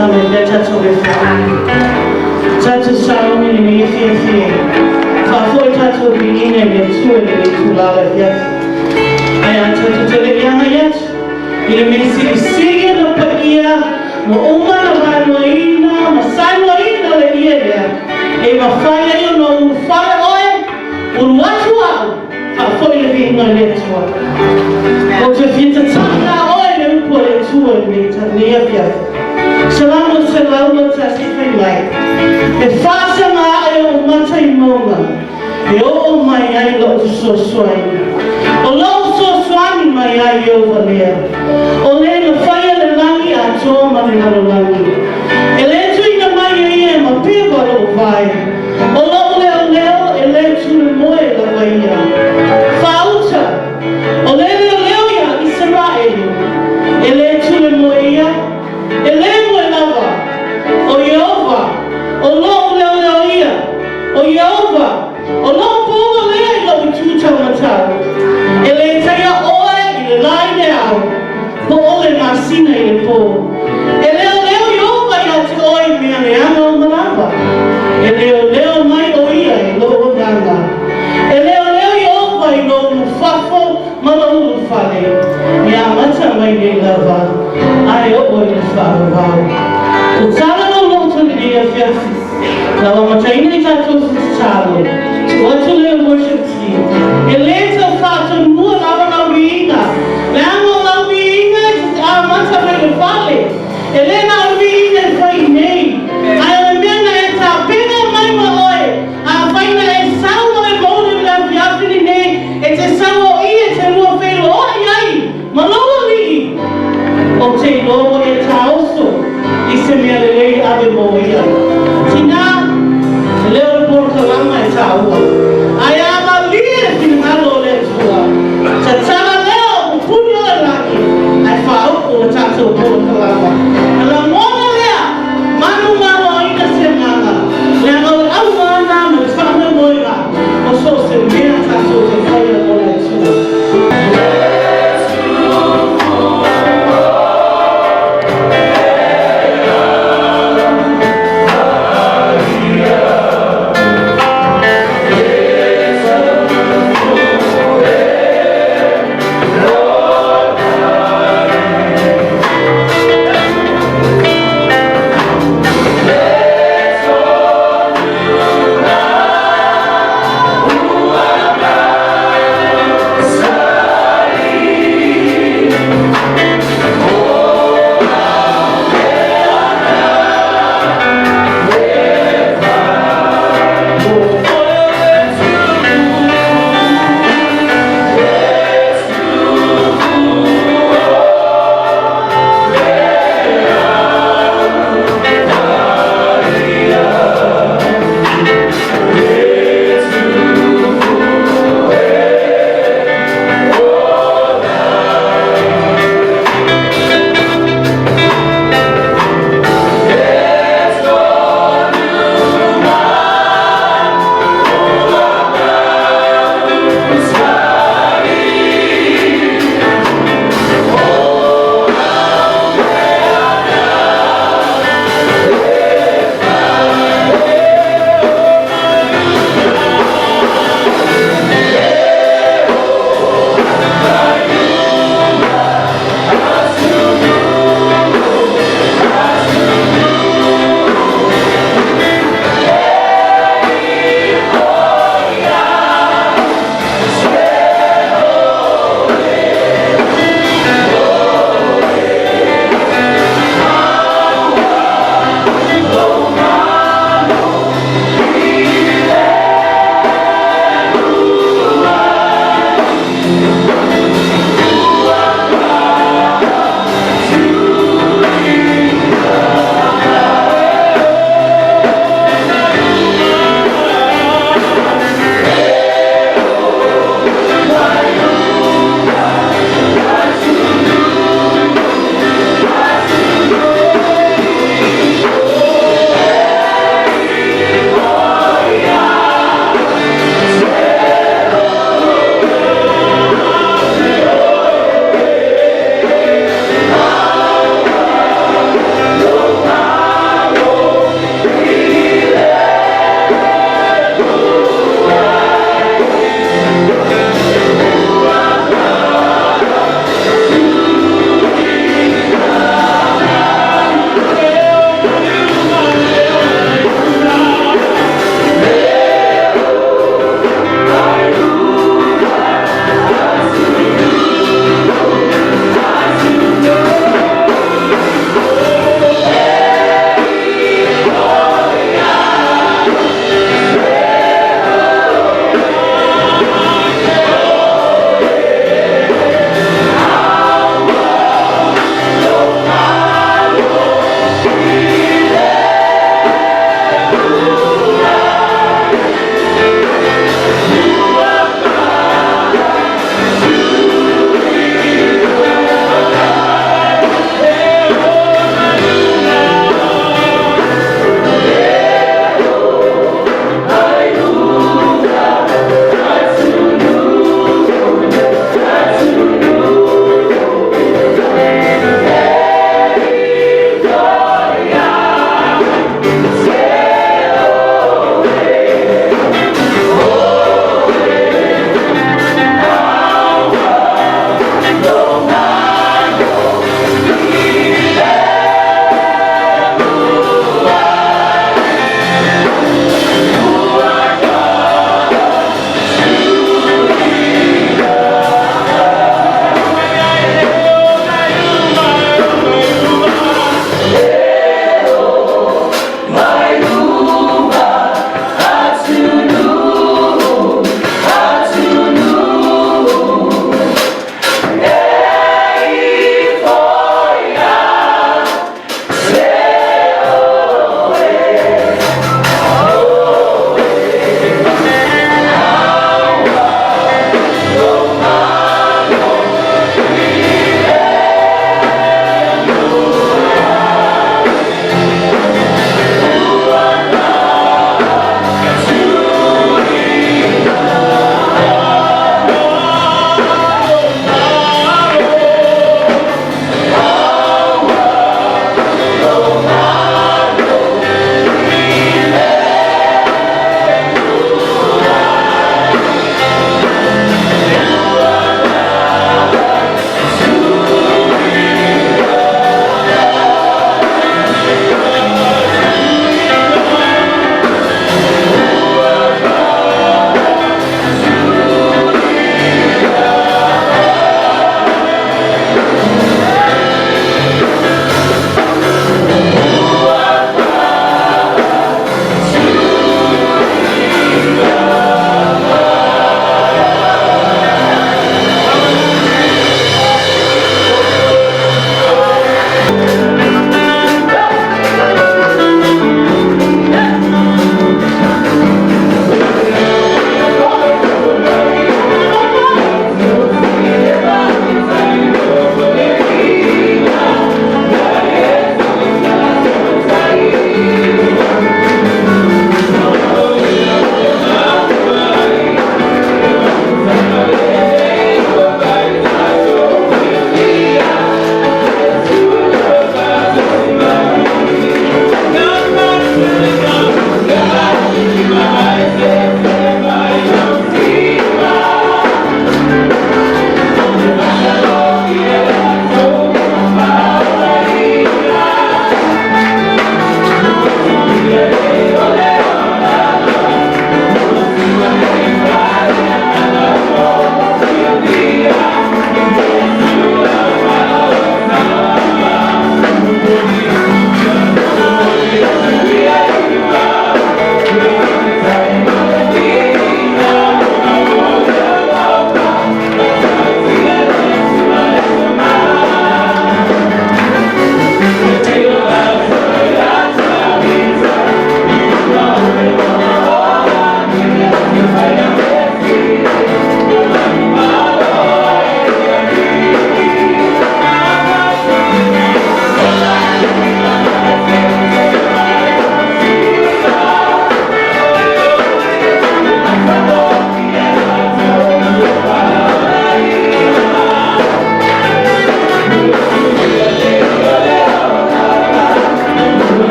Tame te tato e whaangi. Tato saongi ni me fia fia. Whafoi tato binine me tue ni tulawe fiasi. Ai tato te le ianga yatu. I me sigi na pa ia. Mo uma na wanoina. Ma sainoina le ia lea. E ma whaia io no whaia oe. Uru atu au. Whafoi le vinga le tua. O te whita tanga oe le upo le tua me ta nia fiasi. Salamu ta sifai mai. E whasa ngā e o matai maunga. E o mai ai lo tu so swai. O lo so swai mai ai o valea. O le na whaia le langi a tō mani haro langi. E le tui na mai e ma piwa lo vai. O lo leo e le tui moe la waia. Whauta. O le leo ia Israel. E le tui moe ia. E le moe lava. O Yehova. O lo leo ia. O Yehova. O lo pōwa lea i lo i tūtau matau. E le teia oe i le lai le au. Po o le masina i le pō. E leo Yehova i atu oe mea le anga o malawa. E leo mai o ia i lo o ganga. E leo Yehova i lo mufafo ma lo ufale. I a mata mai le lava. Ai o o i le whāwau. O tala no loto ni a fiasi. Lawa mataina i tātou talo. What's a little worship team? E le tau whātou mua lawa na wiinga. Le ango na wiinga a mata mai le whale. E le na wiinga e whai nei. Ai o mena e tā pena mai ma oe. A whaina e saua e mōne la fiafini nei. E te saua i e te lua whelo o ai. Maloa li. O te loa e tā oso. I se mea le lei ave mo ia. Tina. Leo le porkalama e tāua. Ai ama lia ki ngalo le tua. Ta tala leo o puni o laki. Ai whauko o tātou porkalama. Ala mona lea, manu mano ina se nganga. Lea ngau au mana me whana moira. O so se mea tātou te whaia o le tua.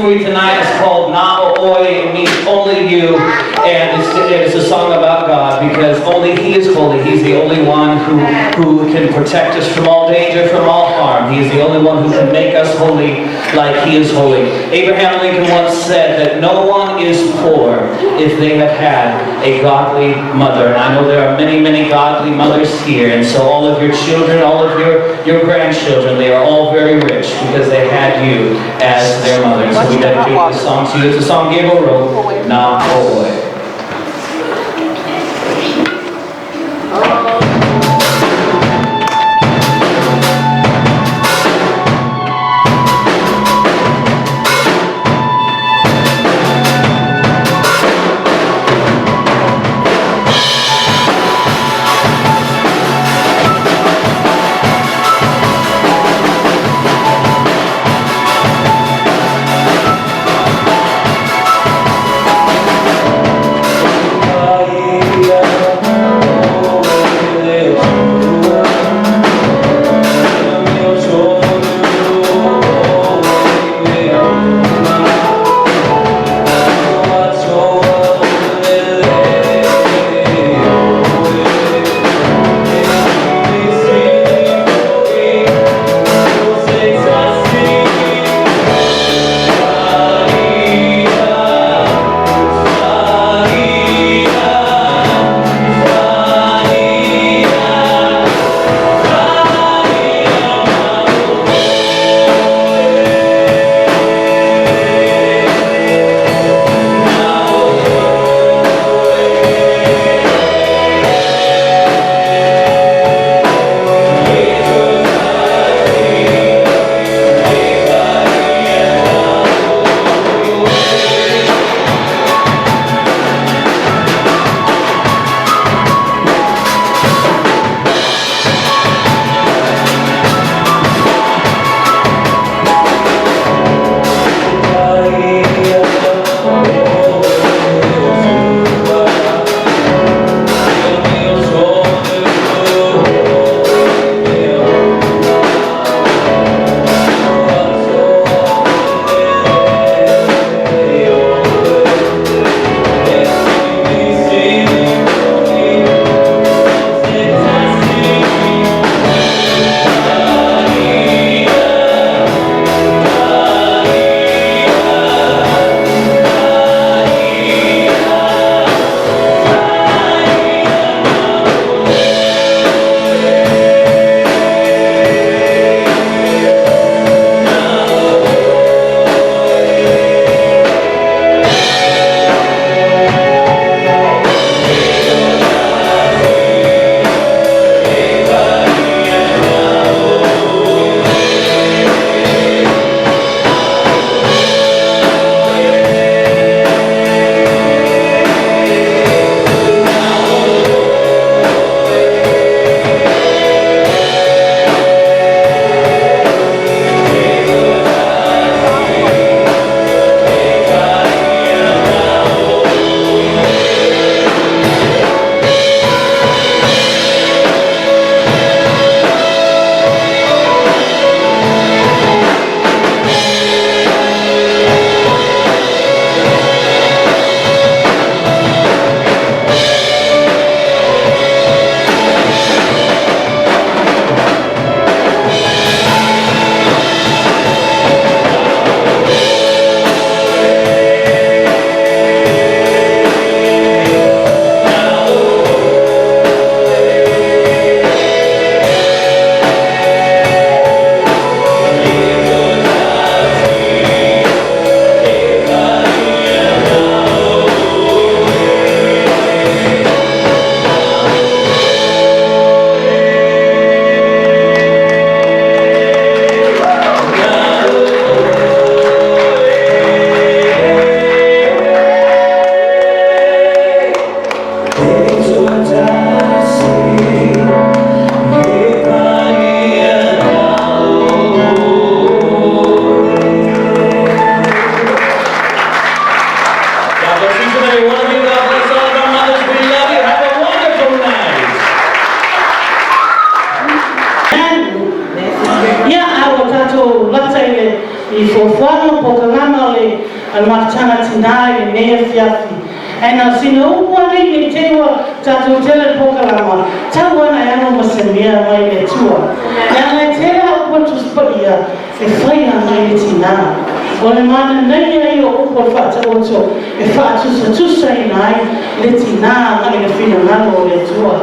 for you tonight is called Na'oi. It means only you, and it's a song about God because only He is holy. He's the only one who can protect us from all danger, from all harm. He is the only one who can make us holy like He is holy. Abraham Lincoln once said that no one is poor if they have had a godly mother. And I know there are many, many godly mothers here, and so all of your children, all of your grandchildren, they are all very rich because they had you as their mother. So we dedicate this song to you. It's a song Gabriel wrote, Na'oi. I fofano po kalama le Al matanga tinai ne fiafi. And I see no one in the table to tell a pokalama. Tell one I am a semia my tour. And I tell her what to spot here. If I am 99. Or a man and then you open fat also. If I choose to say nine, let's now I'm in a film or a tour.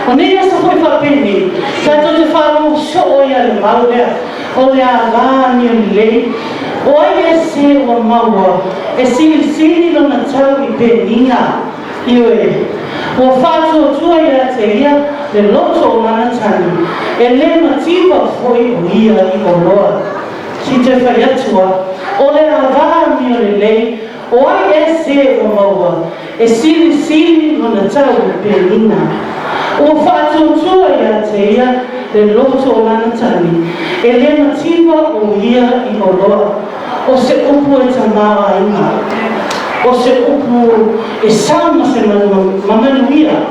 On the yes of a penny, that on the farm show ya mauda, or ya van you lay, or yes, say one mawa, a silly on a tally penina, you or fato joya teia, the lotto manatani, a lemativa for you here in Lord. She defayatua, or a van you lay, or yes, say one mawa, a silly on a tally penina. O whātua ia te ia, le loto o lanatani, e le mativa o ia I o loa, o se upu e tamawa inga, o se upu e sama se mamanuia,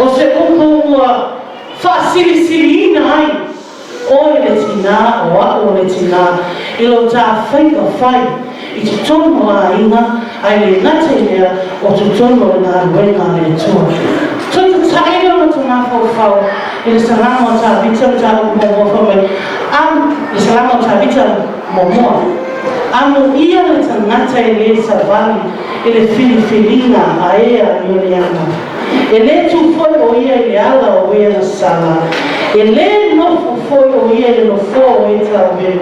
o se upu ua whaasiri ina ai, o e le tina, o a o le tina, I lo tā whai, I te tono a inga, ai le ngate lea, o te tono na ruenga le tua. So the time of the Mafo, it is a Ramota, Victor Momo for me. Is a Ramota, Victor Momo. I'm here at a Natalie Savali, in a Filipina, Aea, Juliana. E le tu foi o ia I le ala o ia na sala. E le no foi o ia no fo o ia tawe.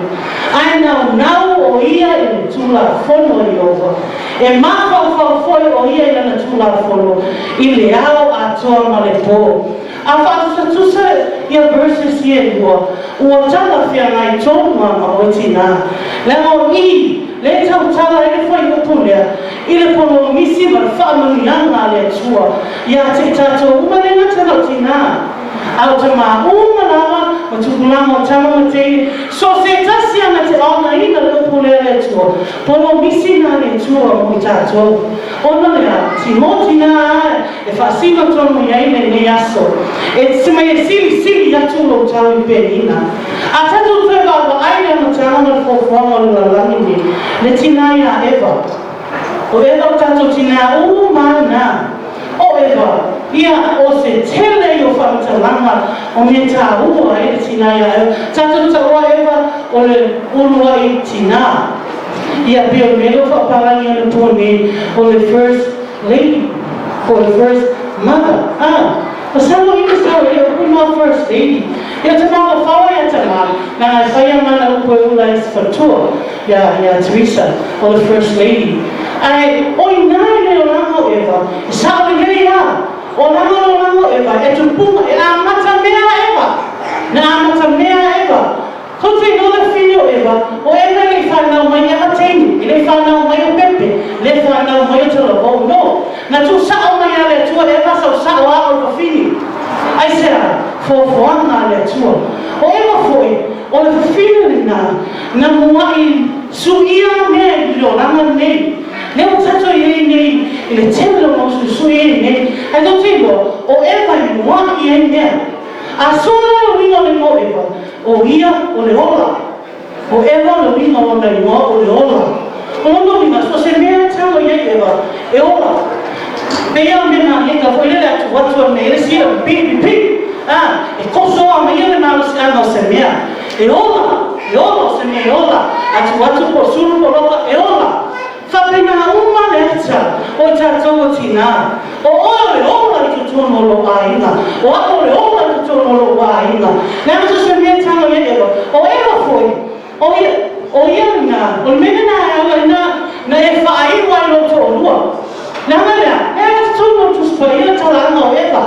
Ai nau o ia I le tula fono I ova. E mafa foi o ia na tula fono. I le ao atoa ma le po. A whātusa tusa ia verses ia ua. Ua tala whia ngai tōnu ma o tina. Le o I, le tau tala e whai upulea. I le pono misi ma whaamanianga le tua. Ia te tato umarenga tala tina. Au te maa umanawa ma tukulama o tama ma te. So se tasi ana te ona ina le upulea le tua. Pono misi na le tua mo tato. Ona lea, ti mo tina e whaasima tonu ia ine ne aso. E se mai e sili atu lo tau I penina. A tatu te wa aina ma te ana fofuama o la langini. Le tina ia Eva. O Eva o tatu tina umana. O Eva, ia o se tele o whamatalanga o me tā ua e tina ia Eva. Tatu ta ua Eva o le urua I tina. Ia peo melo whaparangi o le pone o le first lady, o le first mother. Pasalo I kasau e o kuma first lady. Ia te mawa whawa ia te maa, na whaia mana upo e ula is fatua, ia Teresa, o the first lady. Ai, oi nai le o lango Eva, I sao I hei ia, o lango Eva, e tu punga, e a mata mea Eva, na a mata mea Eva. Ko te no le whio Eva, o Eva le whanau mai a teini, le whanau mai o pepe, le whanau mai o tala o no. Na tu sao mai a le tua Eva sau sao a o whawhini. Ai sea, fofoanga le tua. O Eva foi, o le whawhini na mua I suia nei, I lo ranga nei. Le o tato I nei, I le temelo mo su I nei. Ai do te o Eva I mua I nei. A sona o winga le mo Eva, o ia o le ola. O Eva le winga o le mo o le ola. O no winga, so se mea tamo ia Eva, e ola. Pea mena leka foi le atu watu a mele si a pipi. E koso a mea le malo si ana se mea. E ola se mea e ola. Atu watu po suru po loka e ola. Whapena uma le ata o I tātou o tina. O ola le ola I tutono lo aina. O ako le ola I tutono lo aina. Nā tu se mea tano ia Eva. O Eva foi. O ia nga. O mene na e whaaiwa I lo tō lua. Nā mea, e tutono tu spa ia talanga o Eva.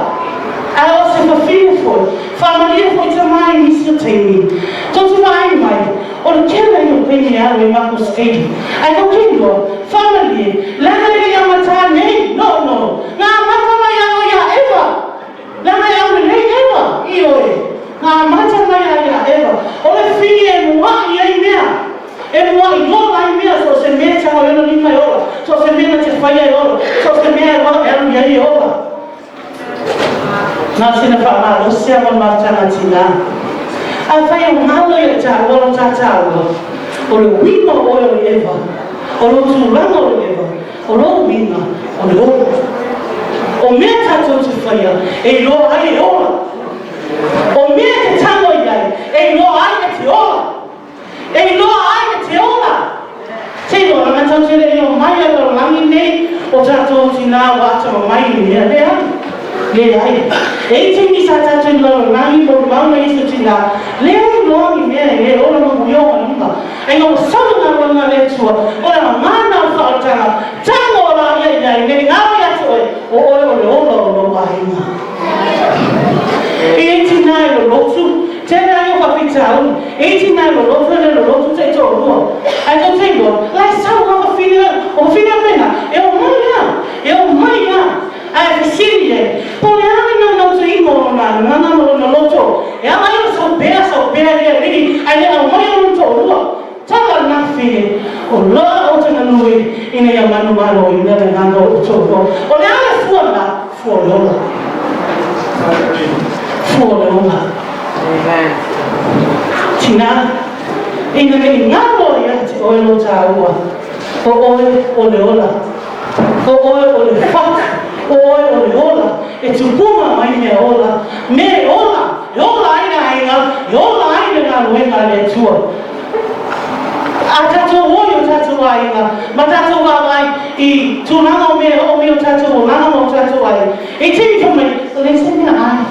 A o se whawhiu foi. Whamaria foi te mai nisi o teimi. Totu mai mai. O le kena I o peini alo I mako skate. Ai no kendo, family, lana I amata nei, no. Ngā mata mai alo ia Eva. Lana I alo nei Eva, I oe. Ngā mata mai alo ia Eva. O le whini e mua I ai mea. E mua I lola I mea, so se mea tanga o eno lima I ola. So se mea te whaia I ola. So se mea e wala e alo ia I ola. Nā sina whaamaro, sea wan martanga tina. A whai o malo I ta wala ta tawa. O le wima o Eva. O lo tūranga o le ewa, o lo minga o le ola. O mea tātou te whaia, e loa ai e ola. O mea te tango i ai, e loa ai e te ola. E loa ai e te ola. Te loa, nga tau te rei o mai a tau langi nei, o tātou ti nā wāta o mai ni mea le ai. Le ai. E te mi sa tātou i lau langi mo mauna iso ti nā, le ai loa ni mea e ola mo mui o manunga. E ngā o samu ngā wanga le tua, o la ngāna o whaotanga, tango o la ia i ai, neri ngā wai atu e, o oe o le ola o lo wahinga. E ti nā e lo lotu, tēnā i o whawhitau, e ti nā e lo lotu, e lo lotu te tō rua. Ai tō te ingoa, lai sau ngā whawhina pena, e o mai ngā, ai e whisiri e, po le ane ngā ngā tu ingo o ngā ngā na loto, e a mai o sau bea rea riri, ai le au mai o tō rua. Tala nā whine, o loa o tana nui, ina ia manu maro i nere nganga o tō rua. O le ane fua nā, fua leola. Fua leola. Tina, ina nei ngā roa ia te oe lo tā ua. O oe o leola. O oe o le whaka. O oe o leola. E tu puma mai mea ola. Me ola. E ola aina ainga. E ola aina ngā luenga le tua. A tātou oi o tātou ainga. Ma tātou wāwai I tūnanga o mea o mea o tātou o nanga o tātou ai. E tini ka mai, le se mea ai.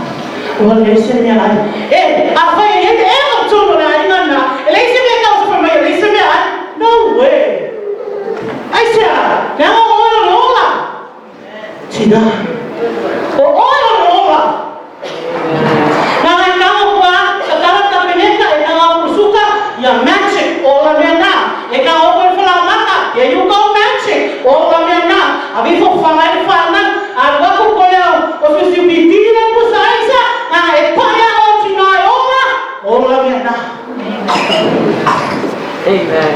O le se mea ai. E, a whai e te eo tūno na ainga nā. E le se mea kausa pa mai, le se mea ai. No way. Ai sea, nanga o oi o le ola. Tina. O oi o le ola. Nanga nanga kua, ka karata peneka e nanga o kusuka, ia magic o la mea nā. E ka oko e whalamaka, ia you go magic o la mea nā. A vifo whangai whana, a wako koe au, o su si pitiri e pusa aisa, a e paia o tina e o la mea nā. Amen.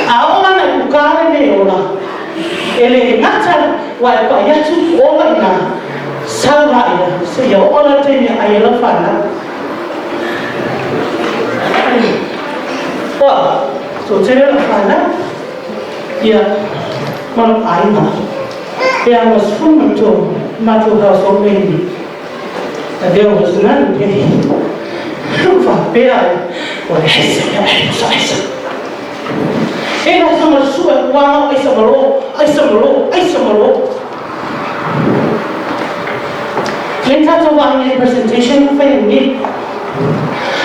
A ola na kukare ne ola. Ele ngata wa e paia tu ola ina. Salva ina, se ia ola te mea a ela whana. Oa, so te reo whana, ia, mana aina. I was from to Matthew House of Wendy. And there was none penny. From Bear, or Hesse. E la sama sua wow, ai samaro. Le tato wa ni presentation fa ni.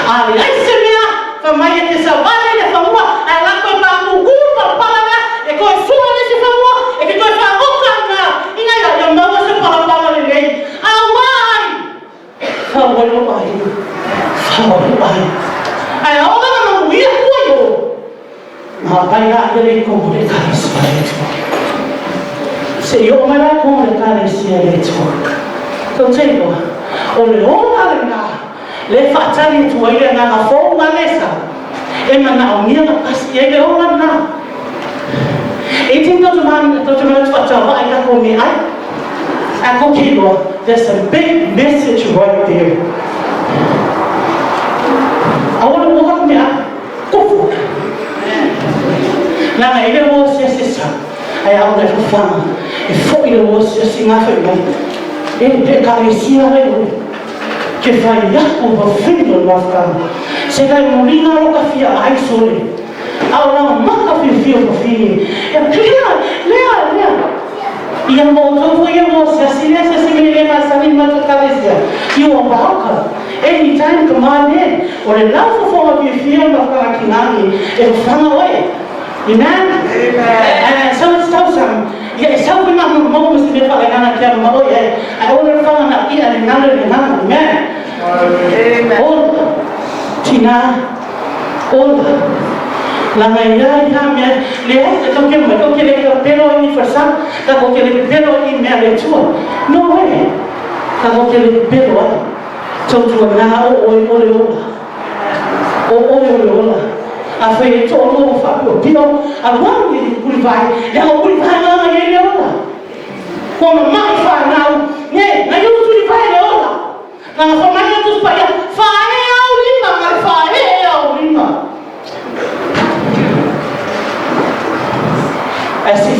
Ali ai semia fa mai te sa vale le fa mua, ai la ko pa ku pa pala e ko sua le se fa mua, e ke ko fa o kana. Ina ya ma se pala le nei. Awai. Fa walo ai. Ai ola na wi ko yo. Ma pai la le ko le ka se yo me la ko le ka le to. So tengo, o le ola le na, le fatali tu ai na na fo na lesa. E mana o mia na pasi e le ola na. E tinto tu man fatava ai ka ko mi ai. Ako kilo, there's a big message right there. I want to walk me up. Go. Na na ile mo sesa. Ai au le fama. E fo ile mo sesa nga fa mai. E carecia le che fai o va fino la fa se dai molina lo cafia ai sole allora ma cafia fio fini e lea ia mo foi mo se silêncio se me leva a mim ma cabeça io o balca anytime come on in or the love for you feel of kakinani e fanga oi amen and so it's awesome. Yeah, so we not know most of the people that are mo yeah. I order from na ina ni nalo ni nalo amen. Amen. Oh, Tina. Oh. La mayoría ya me le to que me to que le pero ni forza, ta ko que le pero ni me le tuo. No way. Ta ko que le pero to na o ola. A foi todo o Fábio Pio, a longe de vai, e a vai lá e ele olha. Como mais vai não, né? Na eu tu vai olha. Na família dos pais, vai ao lima, mas vai ao lima.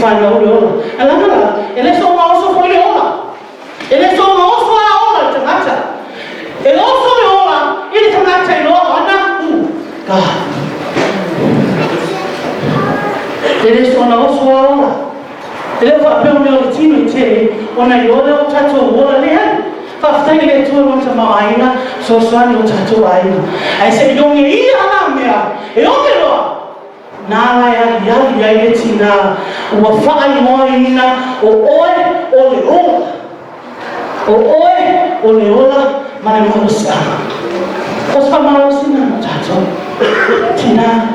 whānau le ola. E langa, ele so ma oso foi le ola. Ele so ma oso a ola te ngata. Ele oso le ola, ele te ngata i loa ana. God. Ele so na oso a ola. Ele wha peo me o le tino i te, ona i ola o tatou ola le hai. Whaftangi le tua ronta mawaaina, so soani o tatou aina. Ai se yonge i ana mea, e oke loa. Nā lai ali ai le tina, ua whaai moa ina, o oe o le ola. O oe o le ola, mana marosa. O sa marosina no tatou. Tina,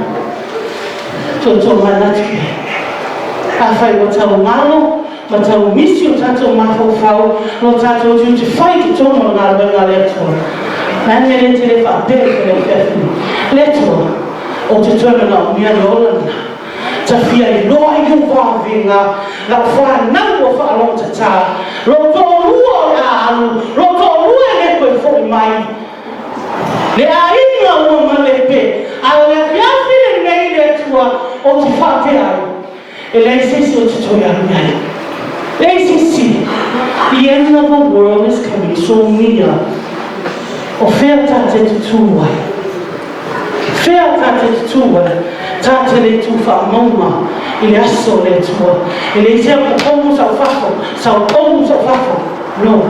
toto manati. Awhai o tau malo, ma tau misi o tatou mawhauwhau, no tatou tu te whai ki tono ngā runga le atua. Nani e le te le whapere ke le whiawhini. Le atua, o te tuana mea le olana. Ta fia i loa i uwawenga, la whanau o whaalong ta tā. Lo tō rua o alu, lo tō rua e koe fōi mai. Le a inga ua ma le pe, a le whiawhine nei le atua o te whate ai. E le sisi o te toi alu nei. Le sisi, the end of the world is coming so near. O whea tate te tūwai. Whea tate te tūwai. Tate le tū whamauma. I le aso le tua. I le isia ko komu sau whafo. Sau komu sau whafo. No.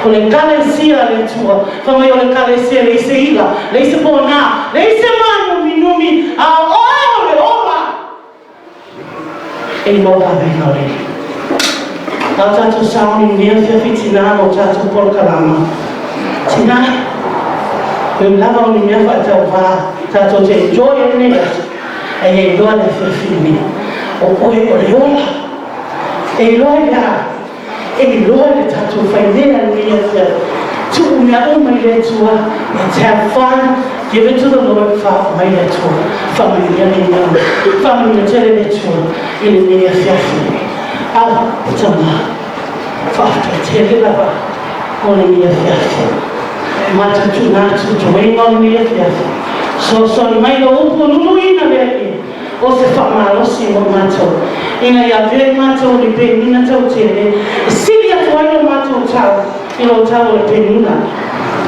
O le kale sia le tua. Whamai o le kale sia le ise ila. Le ise pōnā. Le ise manu minumi. A oe o le ola. E loa venga le. Tau tātou sauni mea whiawhi tina o tātou polokalama. Tina, koe lava o ni mea whaatau wā, tātou te enjoy e nea, e loa le whiawhi me. O oe o le ola, e loa ia, e loa le tātou whainea nea whiawhi. Tu mea o mai le tua, let's have fun, give it to the Lord, wha mai le tua, wha mai le nea, wha mai le tere le tua, i le nea whiawhi. Au, tama, whafta te lava o le mea whiawhi. Mata tu nātu tu wenga o le mea whiawhi. So mai o upo lulu ina lea e, o se whamalosi o mātou. Ina ia vei mātou le penina tau tere, e siri atu ai o mātou tau, i lo tau le penina.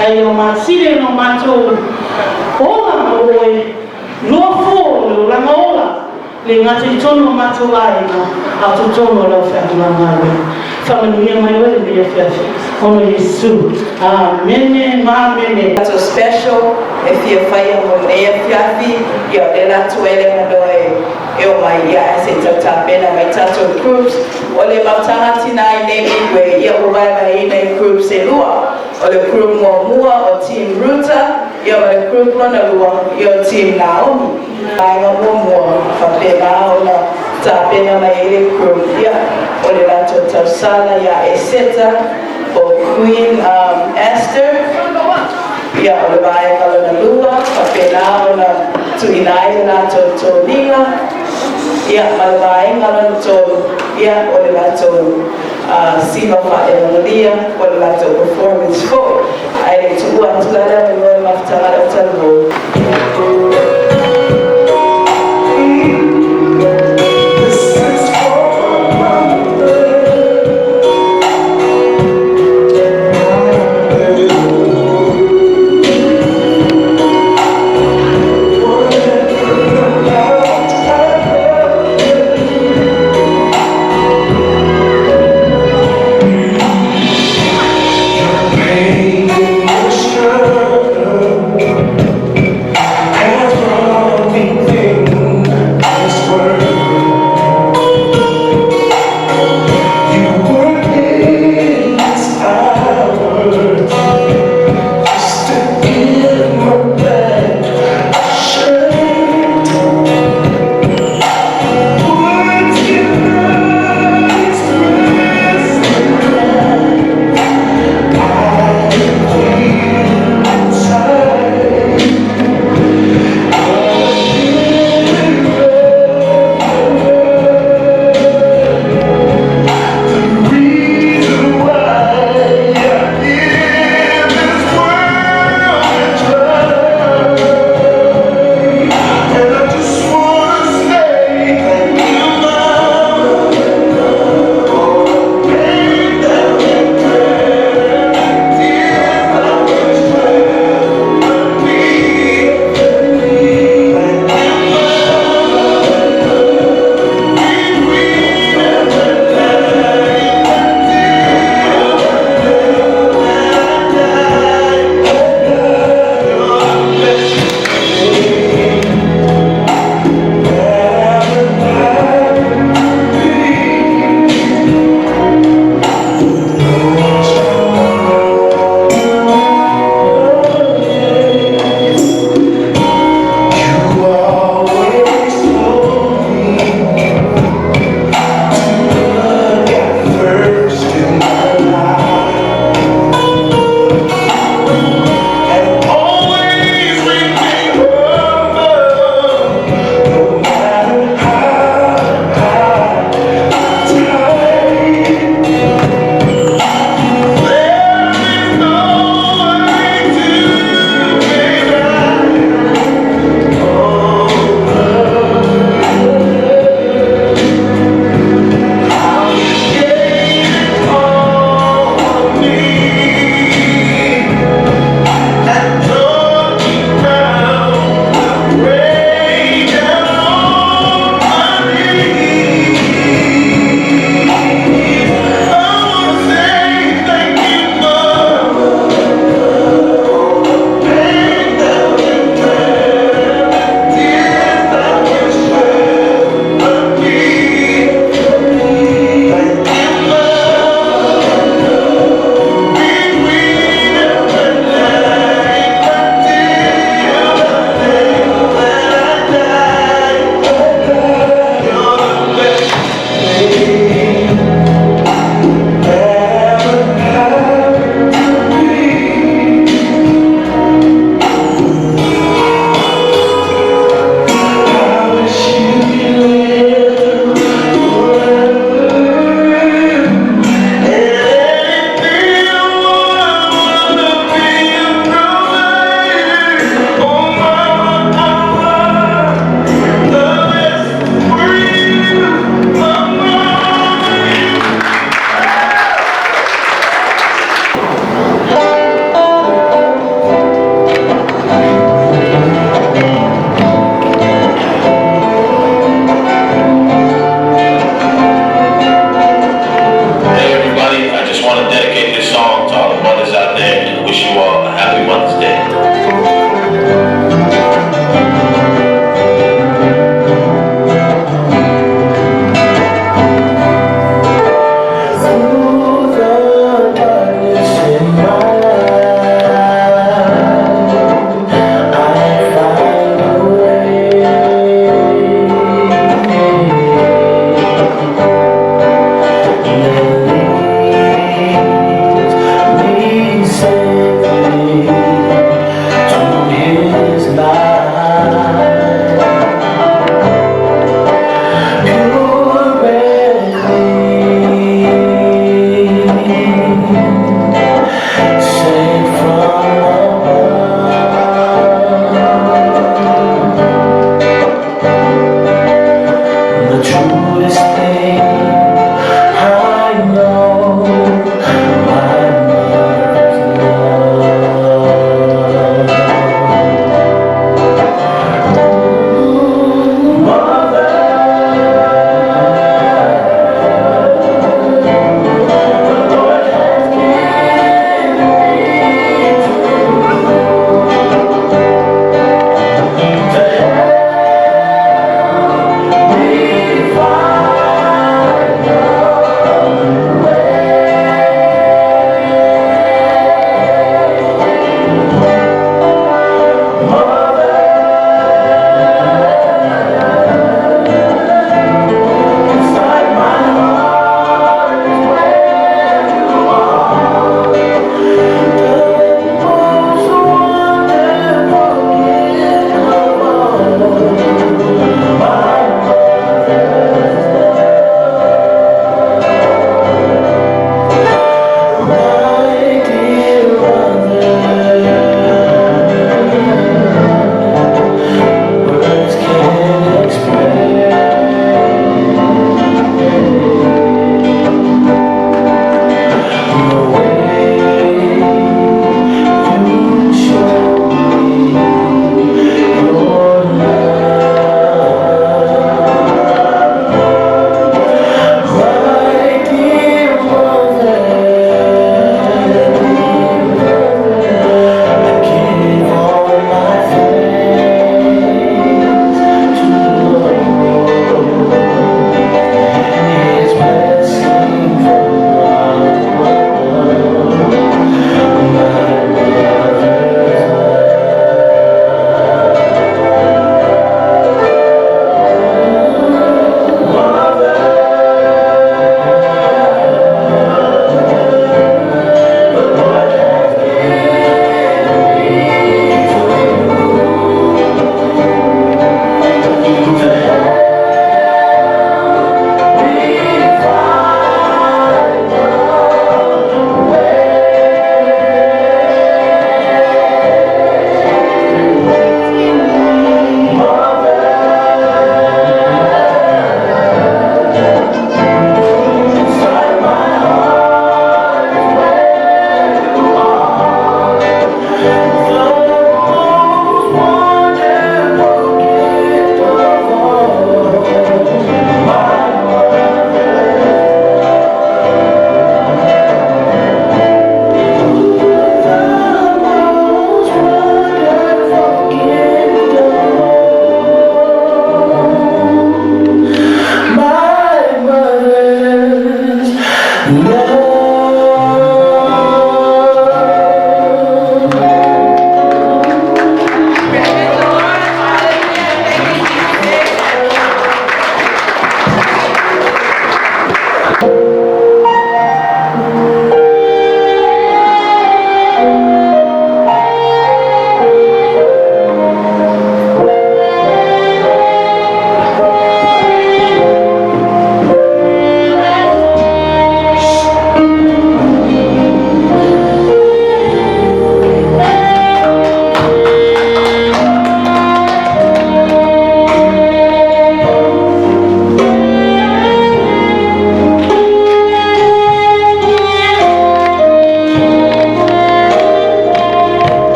Ai o siri no mātou ola ma oe, loa fō le langa ola. Le ngata I tono mātou aina, a tu tono lau whiahuna ngāwe. Whamanuia mai oe le mea whiawhi. Ono Yesu. Amene, mamene. So special, if you whai o mea whiawhi, ia le latu ele manoe, e o mai ia e se tata pena mai tatou groups. O le mautanga tina I nemi we ia urai mai nei groups e lua. O le group mua o Team Ruta, ia o le group lona lua, ia o Team Naomi. Ai ngā mua, whapena o na tāpena mai ele group, ia. O le lato tausala ia e seta, o Queen Esther, ia o le vai kalona lua, whapena o na tuinai le lato tōninga, ia ma le vai kalona tō, ia o le lato sima whaelangalia, o le lato performance for. Ai le tuua tulala me loe mafutanga o talo. Pain, struggle. all a happy Mother's Day.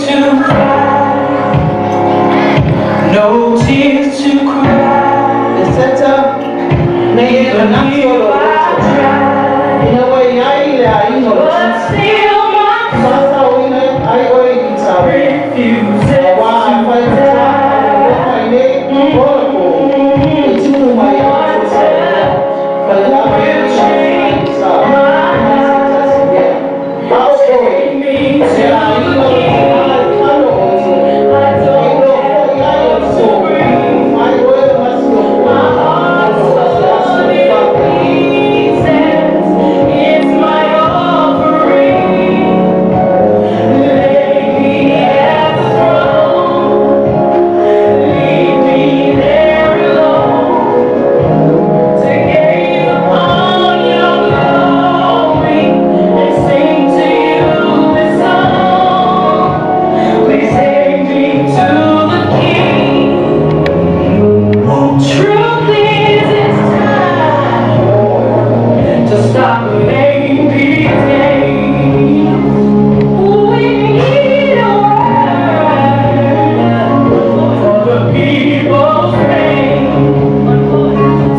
to cry, no tears to cry. The center, Even if I try, in a way, I know. but still my Sasa wina ai oi gitawe. refuses Wa ai to fai ta die. ai ne bolo. Itu mai ta. But na will change sa. How going? Me Se ai no ai kalo. I don't No have ai ai so. Ai oi mas no. my heart's torn in pieces. It's my offering. Lay me at the throne. Leave me there alone to gaze upon your glory and sing to you this song. Please take me to the King. Truth is, it's time to stop playing these games. We need a word for the people's pain.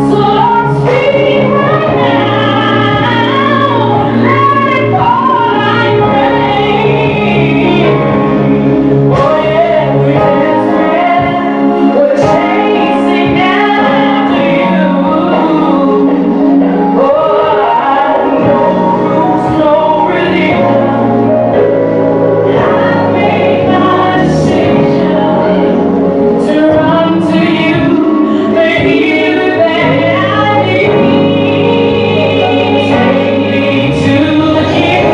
So Lord, speak right now. Let it fall like rain. Oh yeah, we're desperate. We're chasing after you. Oh, no rules, no relief. I made my decision to run to you, the healer that I need. Take me to the King.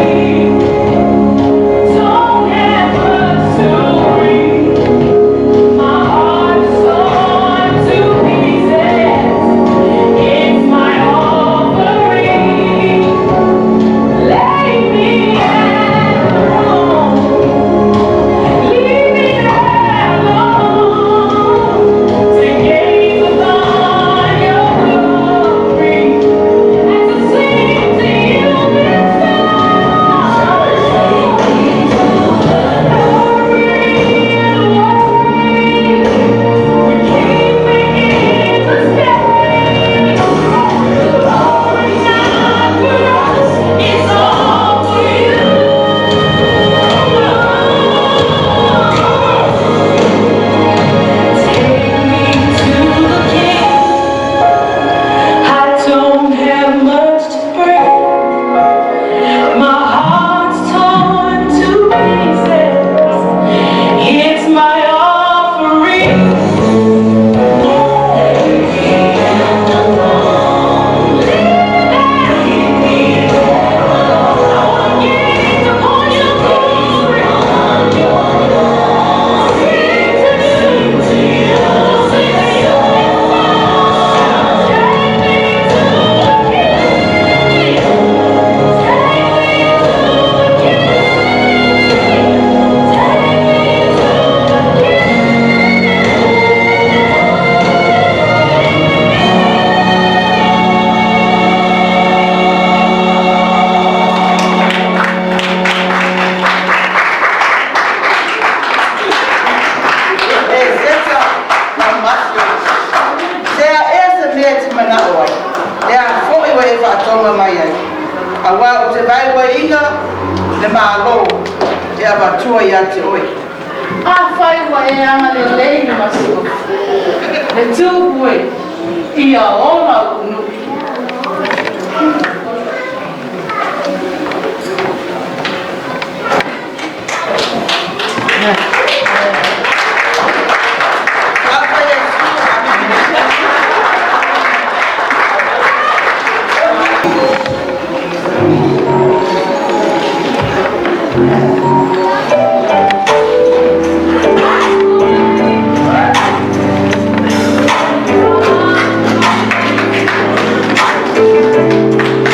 Don't have much to bring. My heart's torn to pieces. It's my offering. Lay me at the throne. Leave me there alone to gaze upon your glory and to sing to you this I don't have much to bring. My heart's torn to pieces. It's my offering. Gaze upon your glory. Sing to you.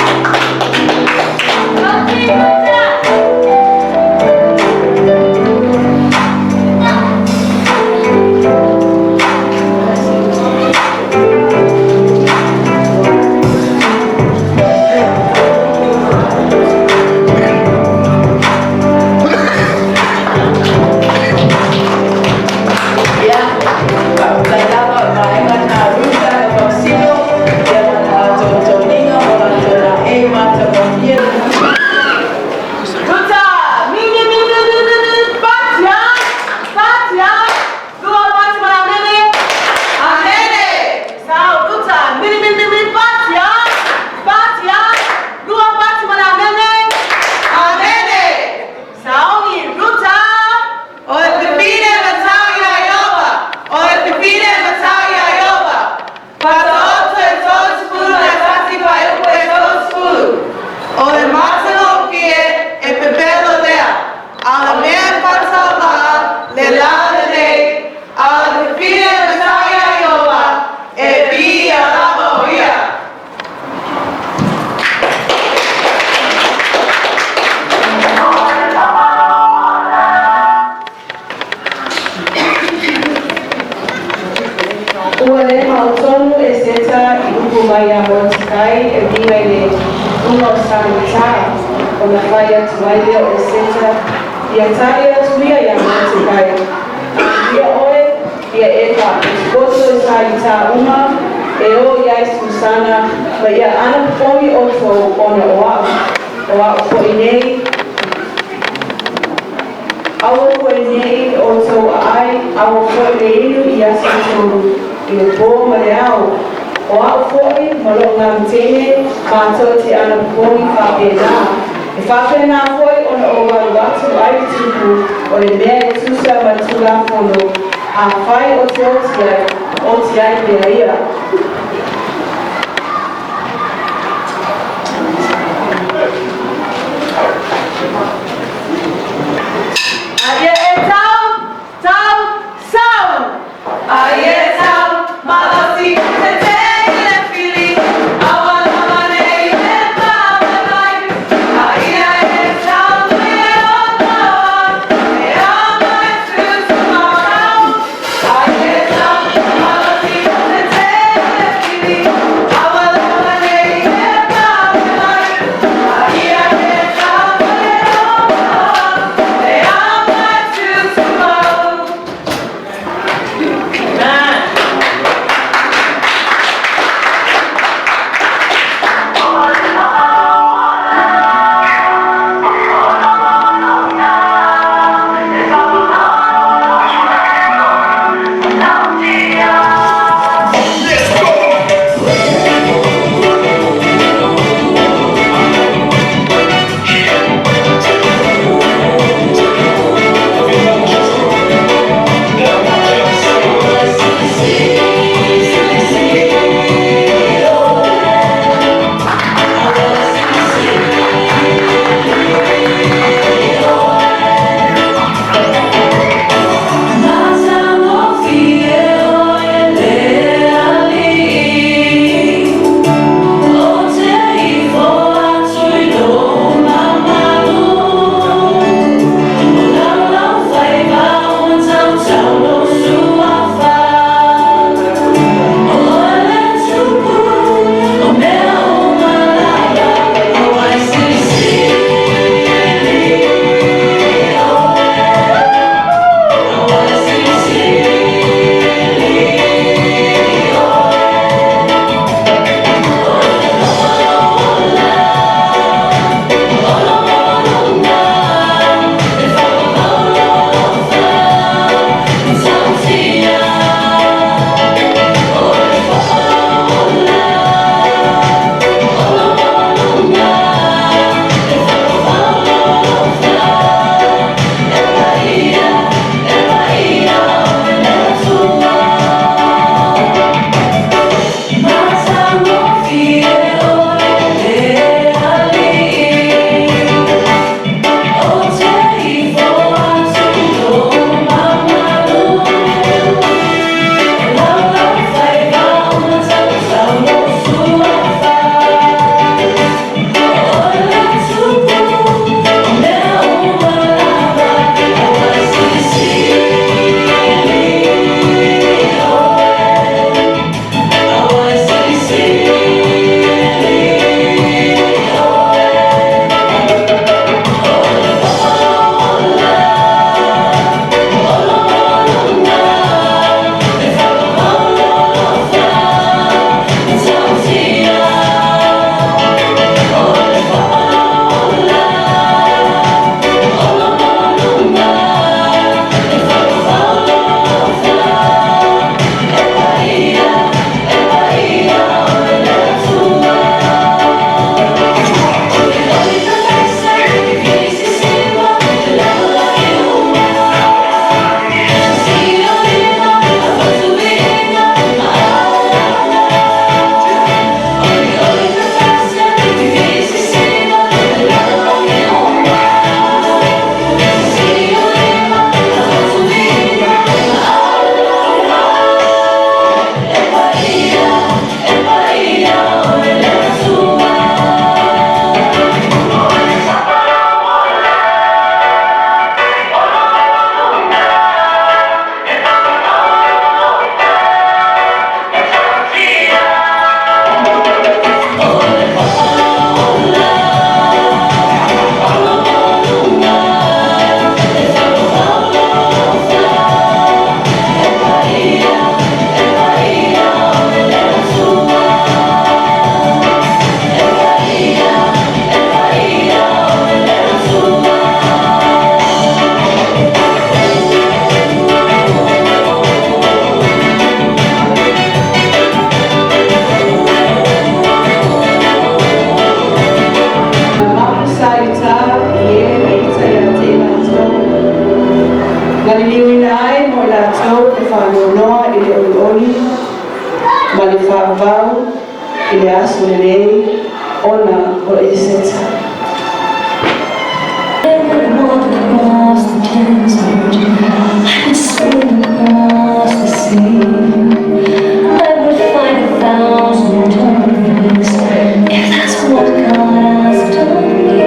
Ua le mautonu e seta I upu mai a Molokai e mia le uma o Samita o na whai atu mai leo e seta ia tari atu ia ia Molokai. Ia oe, ia ewa, koto e sa I tā uma e o iai susana ma ia ana pongi o tō ona o au po I nei. Awa po I nei o tō ai, awa po I nei inu I asa tōru I o pō ma le au. O au fōi, ma lo ngā mtene, mātou te ana pongi whapena. E whapena fōi ona o waru atu ai tupu o le mea e tusa ma tula whono. A whai o te otiai pera ia. Aia e tau, sau! Aia e tau, malasi te te le fili, awa lama nei le tāmanai. Aia e tau, me o tawa, me ama e tutu marau. Aia e tau, malasi te te le fili, awa lama nei le tāmanai. Aia e tau, me o tawa, me ama e tutu Maliliwin ai mo lātou e whanonoa i le oli, ma le whāwau i le aso lelei, ona o e seta. I would walk across the desert, I would swim across the sea, I would find 1,000 turtles, if that's what God asked of me.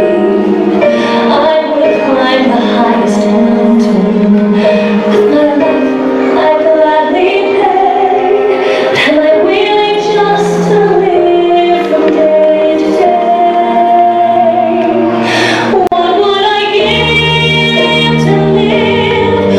I would climb the highest mountain, with my life I'd gladly pay. Am I willing just to live from day to day? What would I give to live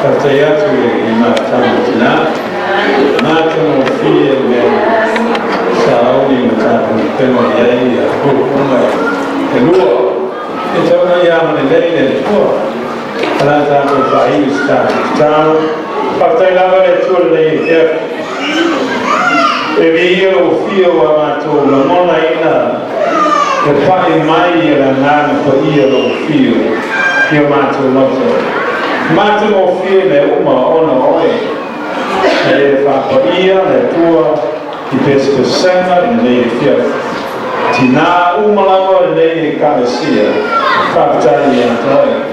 Katayatu Imatana, Matano Fia, Saudi Matana, Penaya, Hukuma, and Lua. It's only young and late and poor. And I thought of Bahis town. But I love it to lay here. If you feel what I told the Monaina, the party my year and none for year of feel, your matter not so. Matter of fear, the Uma on the way. If I put ear, the tour, the best percenter in the fear. Tina Umalawa, the lady Calasia, Captain Yantoy.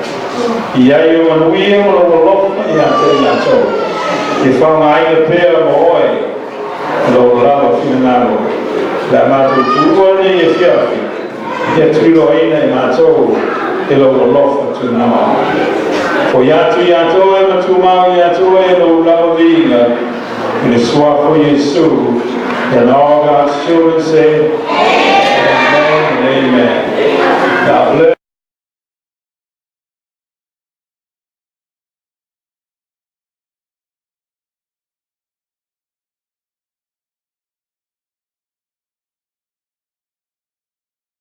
Yayo and William or Yanto. If I'm a pair of oil, low love of Finano, the matter to one day if you get through in a matter, hello, love to now. For Yatu Yato, ever to Mao Yato, hello, love Vina, in the swap for Yesu, and all God's children say, Amen. God bless.